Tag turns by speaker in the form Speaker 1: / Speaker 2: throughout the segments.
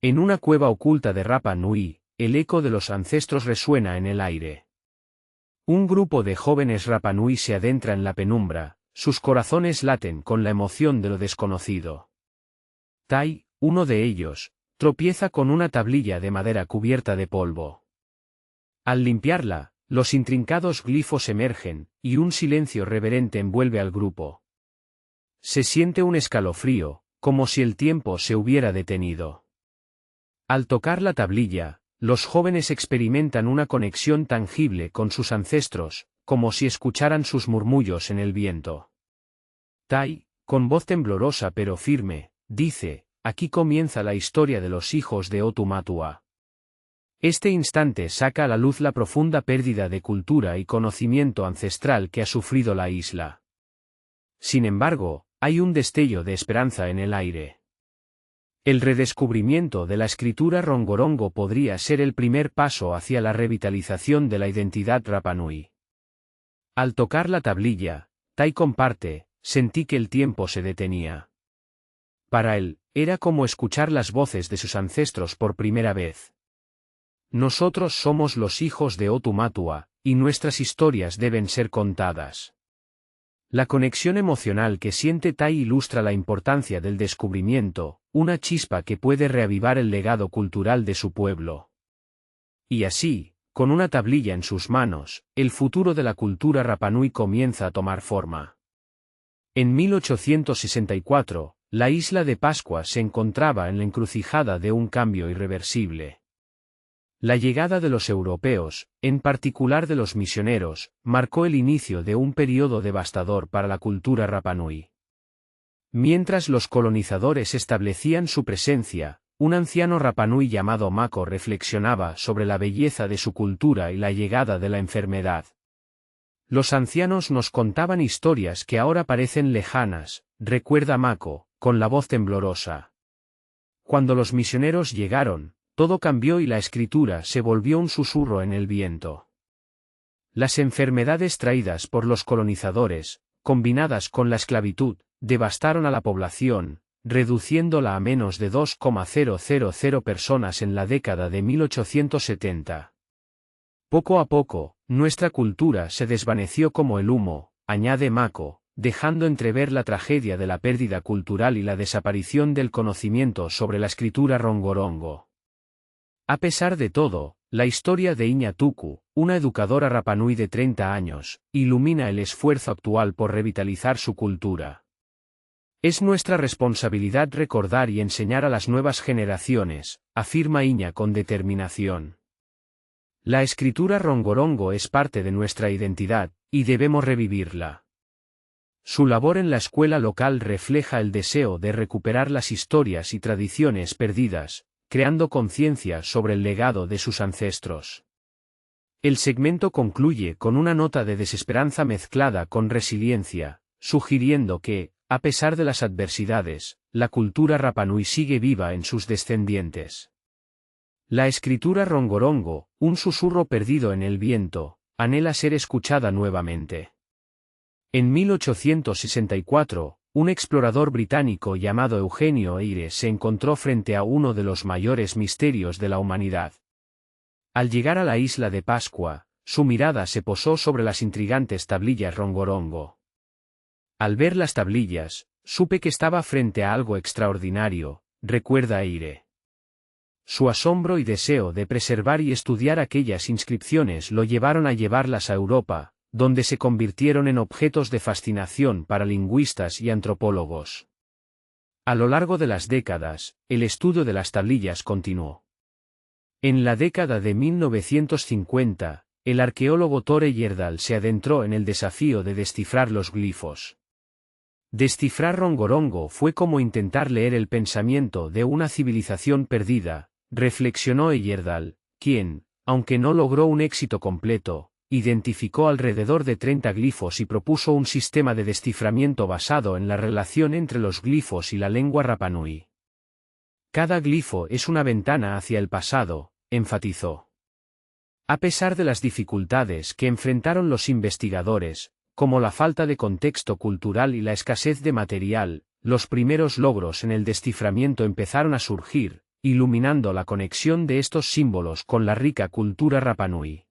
Speaker 1: En una cueva oculta de Rapa Nui, el eco de los ancestros resuena en el aire. Un grupo de jóvenes Rapa Nui se adentra en la penumbra, sus corazones laten con la emoción de lo desconocido. Tai, uno de ellos, tropieza con una tablilla de madera cubierta de polvo. Al limpiarla, los intrincados glifos emergen, y un silencio reverente envuelve al grupo. Se siente un escalofrío, como si el tiempo se hubiera detenido. Al tocar la tablilla, los jóvenes experimentan una conexión tangible con sus ancestros, como si escucharan sus murmullos en el viento. Tai, con voz temblorosa pero firme, dice: aquí comienza la historia de los hijos de Otumatua. Este instante saca a la luz la profunda pérdida de cultura y conocimiento ancestral que ha sufrido la isla. Sin embargo, hay un destello de esperanza en el aire. El redescubrimiento de la escritura rongorongo podría ser el primer paso hacia la revitalización de la identidad Rapa Nui. Al tocar la tablilla, Tai comparte: sentí que el tiempo se detenía. Para él, era como escuchar las voces de sus ancestros por primera vez. Nosotros somos los hijos de Otumatua, y nuestras historias deben ser contadas. La conexión emocional que siente Tai ilustra la importancia del descubrimiento, una chispa que puede reavivar el legado cultural de su pueblo. Y así, con una tablilla en sus manos, el futuro de la cultura Rapa Nui comienza a tomar forma. En 1864, la isla de Pascua se encontraba en la encrucijada de un cambio irreversible. La llegada de los europeos, en particular de los misioneros, marcó el inicio de un periodo devastador para la cultura Rapa Nui. Mientras los colonizadores establecían su presencia, un anciano Rapa Nui llamado Mako reflexionaba sobre la belleza de su cultura y la llegada de la enfermedad. Los ancianos nos contaban historias que ahora parecen lejanas, recuerda Mako, con la voz temblorosa. Cuando los misioneros llegaron, todo cambió y la escritura se volvió un susurro en el viento. Las enfermedades traídas por los colonizadores, combinadas con la esclavitud, devastaron a la población, reduciéndola a menos de 2,000 personas en la década de 1870. Poco a poco, nuestra cultura se desvaneció como el humo, añade Mako, dejando entrever la tragedia de la pérdida cultural y la desaparición del conocimiento sobre la escritura rongorongo. A pesar de todo, la historia de Iña Tuku, una educadora Rapa Nui de 30 años, ilumina el esfuerzo actual por revitalizar su cultura. Es nuestra responsabilidad recordar y enseñar a las nuevas generaciones, afirma Iña con determinación. La escritura rongorongo es parte de nuestra identidad, y debemos revivirla. Su labor en la escuela local refleja el deseo de recuperar las historias y tradiciones perdidas, creando conciencia sobre el legado de sus ancestros. El segmento concluye con una nota de desesperanza mezclada con resiliencia, sugiriendo que, a pesar de las adversidades, la cultura Rapa Nui sigue viva en sus descendientes. La escritura rongorongo, un susurro perdido en el viento, anhela ser escuchada nuevamente. En 1864, un explorador británico llamado Eugenio Eyre se encontró frente a uno de los mayores misterios de la humanidad. Al llegar a la isla de Pascua, su mirada se posó sobre las intrigantes tablillas rongorongo. Al ver las tablillas, supe que estaba frente a algo extraordinario, recuerda Eyre. Su asombro y deseo de preservar y estudiar aquellas inscripciones lo llevaron a llevarlas a Europa, donde se convirtieron en objetos de fascinación para lingüistas y antropólogos. A lo largo de las décadas, el estudio de las tablillas continuó. En la década de 1950, el arqueólogo Tore Heyerdahl se adentró en el desafío de descifrar los glifos. Descifrar rongorongo fue como intentar leer el pensamiento de una civilización perdida, reflexionó Heyerdahl, quien, aunque no logró un éxito completo, identificó alrededor de 30 glifos y propuso un sistema de desciframiento basado en la relación entre los glifos y la lengua Rapa Nui. Cada glifo es una ventana hacia el pasado, enfatizó. A pesar de las dificultades que enfrentaron los investigadores, como la falta de contexto cultural y la escasez de material, los primeros logros en el desciframiento empezaron a surgir, iluminando la conexión de estos símbolos con la rica cultura Rapa Nui.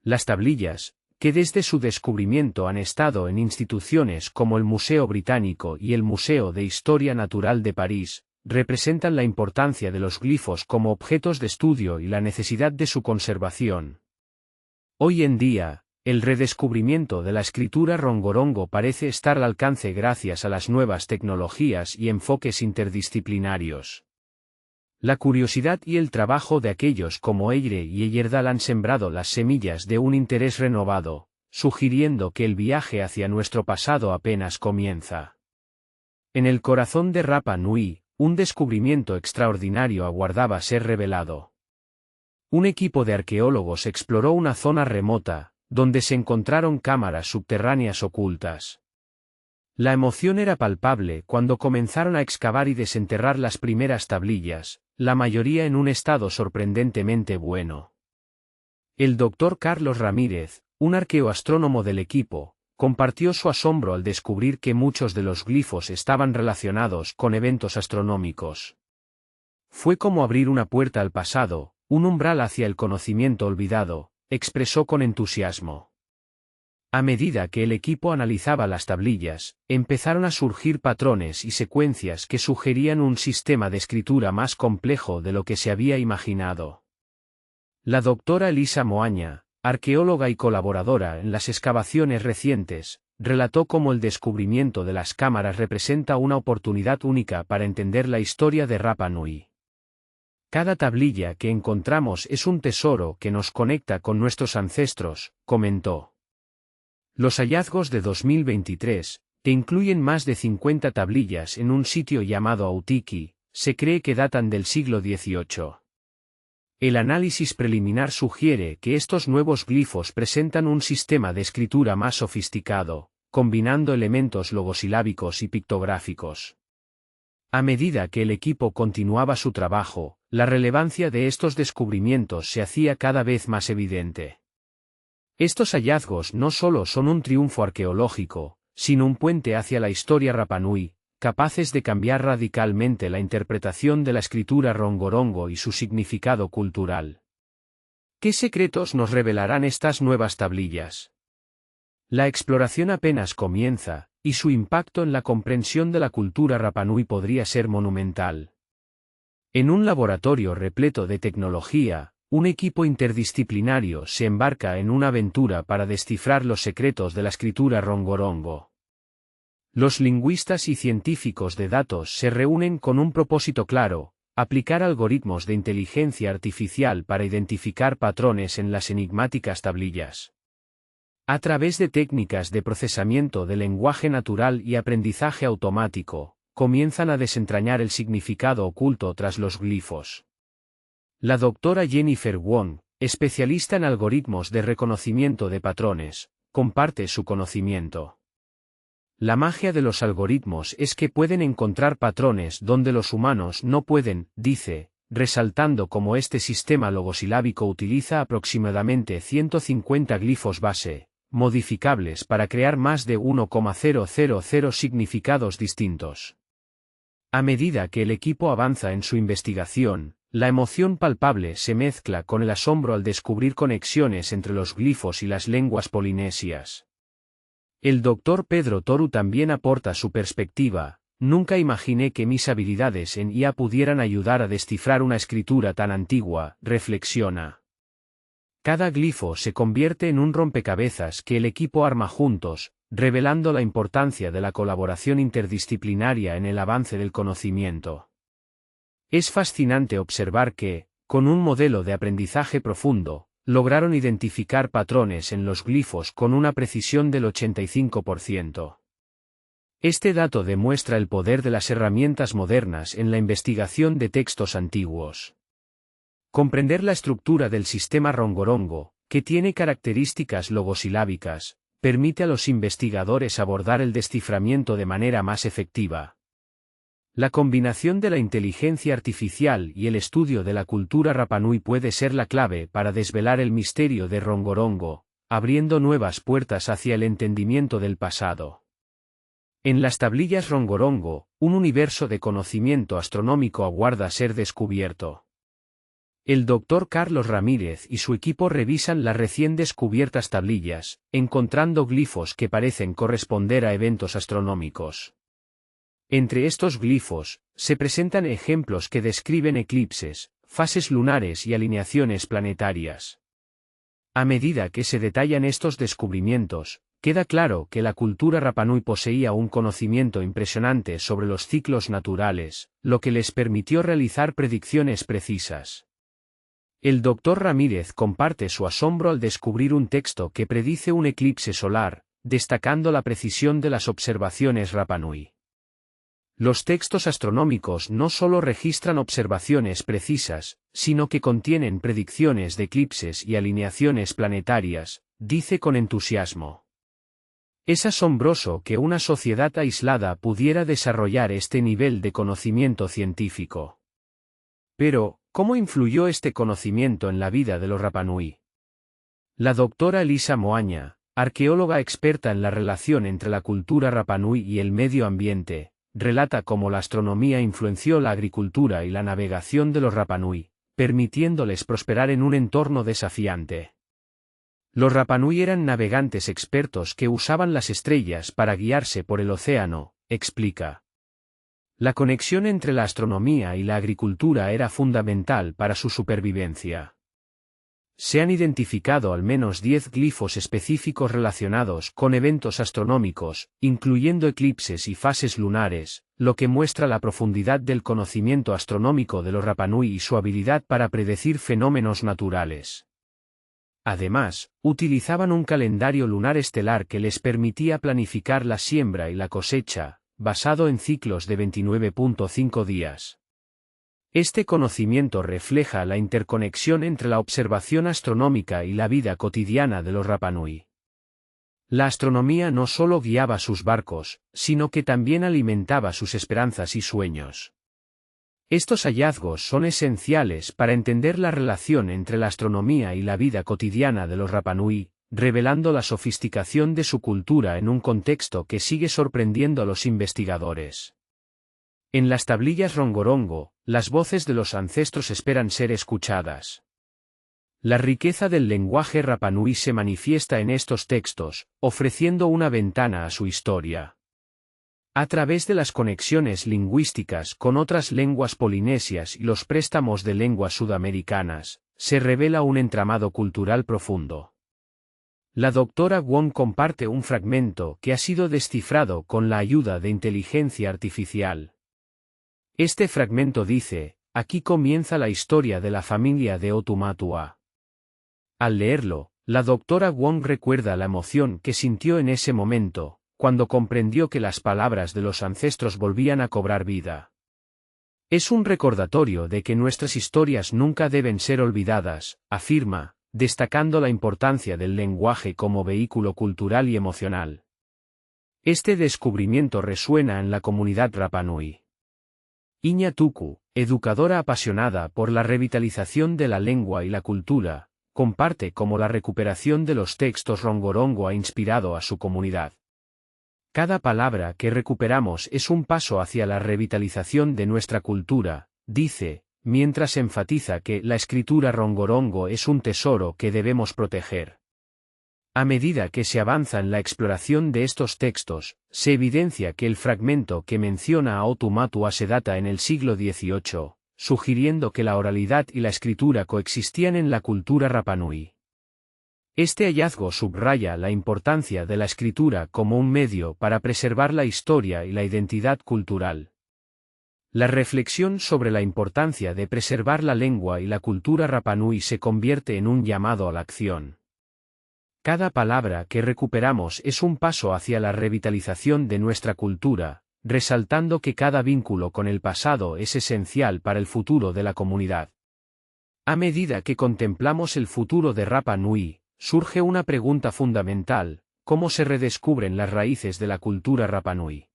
Speaker 1: Las tablillas, que desde su descubrimiento han estado en instituciones como el Museo Británico y el Museo de Historia Natural de París, representan la importancia de los glifos como objetos de estudio y la necesidad de su conservación. Hoy en día, el redescubrimiento de la escritura rongorongo parece estar al alcance gracias a las nuevas tecnologías y enfoques interdisciplinarios. La curiosidad y el trabajo de aquellos como Eire y Eyerdal han sembrado las semillas de un interés renovado, sugiriendo que el viaje hacia nuestro pasado apenas comienza. En el corazón de Rapa Nui, un descubrimiento extraordinario aguardaba ser revelado. Un equipo de arqueólogos exploró una zona remota, donde se encontraron cámaras subterráneas ocultas. La emoción era palpable cuando comenzaron a excavar y desenterrar las primeras tablillas, la mayoría en un estado sorprendentemente bueno. El doctor Carlos Ramírez, un arqueoastrónomo del equipo, compartió su asombro al descubrir que muchos de los glifos estaban relacionados con eventos astronómicos. Fue como abrir una puerta al pasado, un umbral hacia el conocimiento olvidado, expresó con entusiasmo. A medida que el equipo analizaba las tablillas, empezaron a surgir patrones y secuencias que sugerían un sistema de escritura más complejo de lo que se había imaginado. La doctora Elisa Moaña, arqueóloga y colaboradora en las excavaciones recientes, relató cómo el descubrimiento de las cámaras representa una oportunidad única para entender la historia de Rapa Nui. Cada tablilla que encontramos es un tesoro que nos conecta con nuestros ancestros, comentó. Los hallazgos de 2023, que incluyen más de 50 tablillas en un sitio llamado Autiki, se cree que datan del siglo XVIII. El análisis preliminar sugiere que estos nuevos glifos presentan un sistema de escritura más sofisticado, combinando elementos logosilábicos y pictográficos. A medida que el equipo continuaba su trabajo, la relevancia de estos descubrimientos se hacía cada vez más evidente. Estos hallazgos no solo son un triunfo arqueológico, sino un puente hacia la historia Rapa Nui, capaces de cambiar radicalmente la interpretación de la escritura rongorongo y su significado cultural. ¿Qué secretos nos revelarán estas nuevas tablillas? La exploración apenas comienza, y su impacto en la comprensión de la cultura Rapa Nui podría ser monumental. En un laboratorio repleto de tecnología, un equipo interdisciplinario se embarca en una aventura para descifrar los secretos de la escritura rongorongo. Los lingüistas y científicos de datos se reúnen con un propósito claro: aplicar algoritmos de inteligencia artificial para identificar patrones en las enigmáticas tablillas. A través de técnicas de procesamiento de lenguaje natural y aprendizaje automático, comienzan a desentrañar el significado oculto tras los glifos. La doctora Jennifer Wong, especialista en algoritmos de reconocimiento de patrones, comparte su conocimiento. La magia de los algoritmos es que pueden encontrar patrones donde los humanos no pueden, dice, resaltando cómo este sistema logosilábico utiliza aproximadamente 150 glifos base, modificables para crear más de 1,000 significados distintos. A medida que el equipo avanza en su investigación, la emoción palpable se mezcla con el asombro al descubrir conexiones entre los glifos y las lenguas polinesias. El doctor Pedro Toru también aporta su perspectiva: nunca imaginé que mis habilidades en IA pudieran ayudar a descifrar una escritura tan antigua, reflexiona. Cada glifo se convierte en un rompecabezas que el equipo arma juntos, revelando la importancia de la colaboración interdisciplinaria en el avance del conocimiento. Es fascinante observar que, con un modelo de aprendizaje profundo, lograron identificar patrones en los glifos con una precisión del 85%. Este dato demuestra el poder de las herramientas modernas en la investigación de textos antiguos. Comprender la estructura del sistema rongorongo, que tiene características logosilábicas, permite a los investigadores abordar el desciframiento de manera más efectiva. La combinación de la inteligencia artificial y el estudio de la cultura Rapa Nui puede ser la clave para desvelar el misterio de rongorongo, abriendo nuevas puertas hacia el entendimiento del pasado. En las tablillas Rongorongo, un universo de conocimiento astronómico aguarda ser descubierto. El Dr. Carlos Ramírez y su equipo revisan las recién descubiertas tablillas, encontrando glifos que parecen corresponder a eventos astronómicos. Entre estos glifos, se presentan ejemplos que describen eclipses, fases lunares y alineaciones planetarias. A medida que se detallan estos descubrimientos, queda claro que la cultura Rapanui poseía un conocimiento impresionante sobre los ciclos naturales, lo que les permitió realizar predicciones precisas. El Dr. Ramírez comparte su asombro al descubrir un texto que predice un eclipse solar, destacando la precisión de las observaciones Rapanui. Los textos astronómicos no solo registran observaciones precisas, sino que contienen predicciones de eclipses y alineaciones planetarias, dice con entusiasmo. Es asombroso que una sociedad aislada pudiera desarrollar este nivel de conocimiento científico. Pero, ¿cómo influyó este conocimiento en la vida de los Rapanui? La doctora Elisa Moaña, arqueóloga experta en la relación entre la cultura Rapanui y el medio ambiente, relata cómo la astronomía influenció la agricultura y la navegación de los Rapanui, permitiéndoles prosperar en un entorno desafiante. Los Rapanui eran navegantes expertos que usaban las estrellas para guiarse por el océano, explica. La conexión entre la astronomía y la agricultura era fundamental para su supervivencia. Se han identificado al menos 10 glifos específicos relacionados con eventos astronómicos, incluyendo eclipses y fases lunares, lo que muestra la profundidad del conocimiento astronómico de los Rapanui y su habilidad para predecir fenómenos naturales. Además, utilizaban un calendario lunar estelar que les permitía planificar la siembra y la cosecha, basado en ciclos de 29.5 días. Este conocimiento refleja la interconexión entre la observación astronómica y la vida cotidiana de los Rapanui. La astronomía no solo guiaba sus barcos, sino que también alimentaba sus esperanzas y sueños. Estos hallazgos son esenciales para entender la relación entre la astronomía y la vida cotidiana de los Rapanui, revelando la sofisticación de su cultura en un contexto que sigue sorprendiendo a los investigadores. En las tablillas Rongorongo, las voces de los ancestros esperan ser escuchadas. La riqueza del lenguaje Rapanui se manifiesta en estos textos, ofreciendo una ventana a su historia. A través de las conexiones lingüísticas con otras lenguas polinesias y los préstamos de lenguas sudamericanas, se revela un entramado cultural profundo. La doctora Wong comparte un fragmento que ha sido descifrado con la ayuda de inteligencia artificial. Este fragmento dice, aquí comienza la historia de la familia de Otumatua. Al leerlo, la doctora Wong recuerda la emoción que sintió en ese momento, cuando comprendió que las palabras de los ancestros volvían a cobrar vida. Es un recordatorio de que nuestras historias nunca deben ser olvidadas, afirma, destacando la importancia del lenguaje como vehículo cultural y emocional. Este descubrimiento resuena en la comunidad Rapanui. Iña Tuku, educadora apasionada por la revitalización de la lengua y la cultura, comparte cómo la recuperación de los textos Rongorongo ha inspirado a su comunidad. Cada palabra que recuperamos es un paso hacia la revitalización de nuestra cultura, dice, mientras enfatiza que la escritura Rongorongo es un tesoro que debemos proteger. A medida que se avanza en la exploración de estos textos, se evidencia que el fragmento que menciona a Otumatua se data en el siglo XVIII, sugiriendo que la oralidad y la escritura coexistían en la cultura Rapanui. Este hallazgo subraya la importancia de la escritura como un medio para preservar la historia y la identidad cultural. La reflexión sobre la importancia de preservar la lengua y la cultura Rapanui se convierte en un llamado a la acción. Cada palabra que recuperamos es un paso hacia la revitalización de nuestra cultura, resaltando que cada vínculo con el pasado es esencial para el futuro de la comunidad. A medida que contemplamos el futuro de Rapa Nui, surge una pregunta fundamental: ¿cómo se redescubren las raíces de la cultura Rapanui?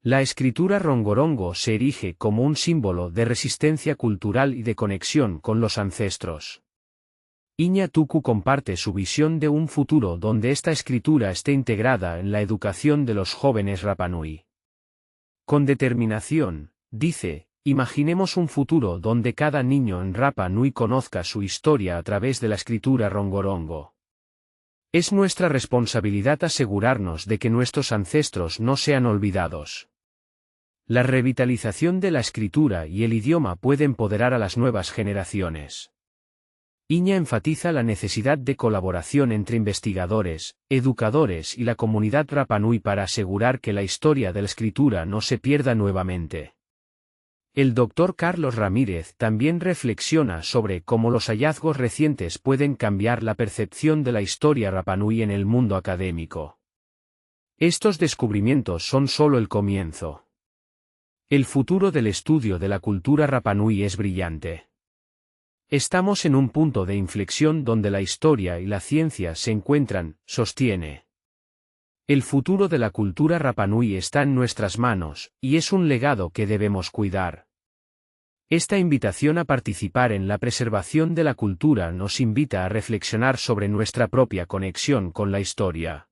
Speaker 1: La escritura Rongorongo se erige como un símbolo de resistencia cultural y de conexión con los ancestros. Iña Tuku comparte su visión de un futuro donde esta escritura esté integrada en la educación de los jóvenes Rapanui. Con determinación, dice, imaginemos un futuro donde cada niño en Rapa Nui conozca su historia a través de la escritura rongorongo. Es nuestra responsabilidad asegurarnos de que nuestros ancestros no sean olvidados. La revitalización de la escritura y el idioma puede empoderar a las nuevas generaciones. Iña enfatiza la necesidad de colaboración entre investigadores, educadores y la comunidad Rapanui para asegurar que la historia de la escritura no se pierda nuevamente. El Dr. Carlos Ramírez también reflexiona sobre cómo los hallazgos recientes pueden cambiar la percepción de la historia Rapanui en el mundo académico. Estos descubrimientos son solo el comienzo. El futuro del estudio de la cultura Rapanui es brillante. Estamos en un punto de inflexión donde la historia y la ciencia se encuentran, sostiene. El futuro de la cultura Rapanui está en nuestras manos, y es un legado que debemos cuidar. Esta invitación a participar en la preservación de la cultura nos invita a reflexionar sobre nuestra propia conexión con la historia.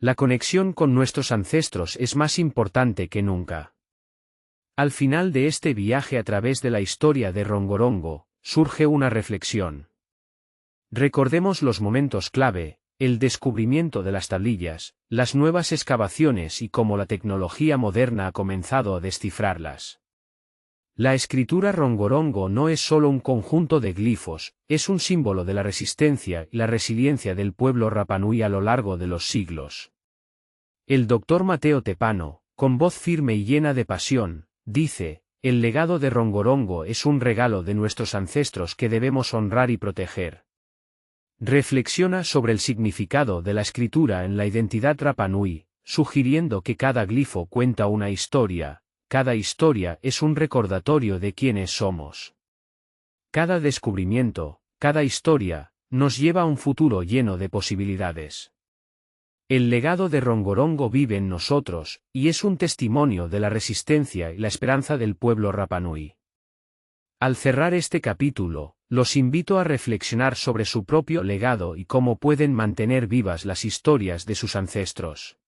Speaker 1: La conexión con nuestros ancestros es más importante que nunca. Al final de este viaje a través de la historia de Rongorongo, surge una reflexión. Recordemos los momentos clave, el descubrimiento de las tablillas, las nuevas excavaciones y cómo la tecnología moderna ha comenzado a descifrarlas. La escritura rongorongo no es solo un conjunto de glifos, es un símbolo de la resistencia y la resiliencia del pueblo Rapanui a lo largo de los siglos. El Dr. Mateo Tepano, con voz firme y llena de pasión, dice, el legado de Rongorongo es un regalo de nuestros ancestros que debemos honrar y proteger. Reflexiona sobre el significado de la escritura en la identidad Rapanui, sugiriendo que cada glifo cuenta una historia, cada historia es un recordatorio de quiénes somos. Cada descubrimiento, cada historia, nos lleva a un futuro lleno de posibilidades. El legado de Rongorongo vive en nosotros, y es un testimonio de la resistencia y la esperanza del pueblo Rapanui. Al cerrar este capítulo, los invito a reflexionar sobre su propio legado y cómo pueden mantener vivas las historias de sus ancestros.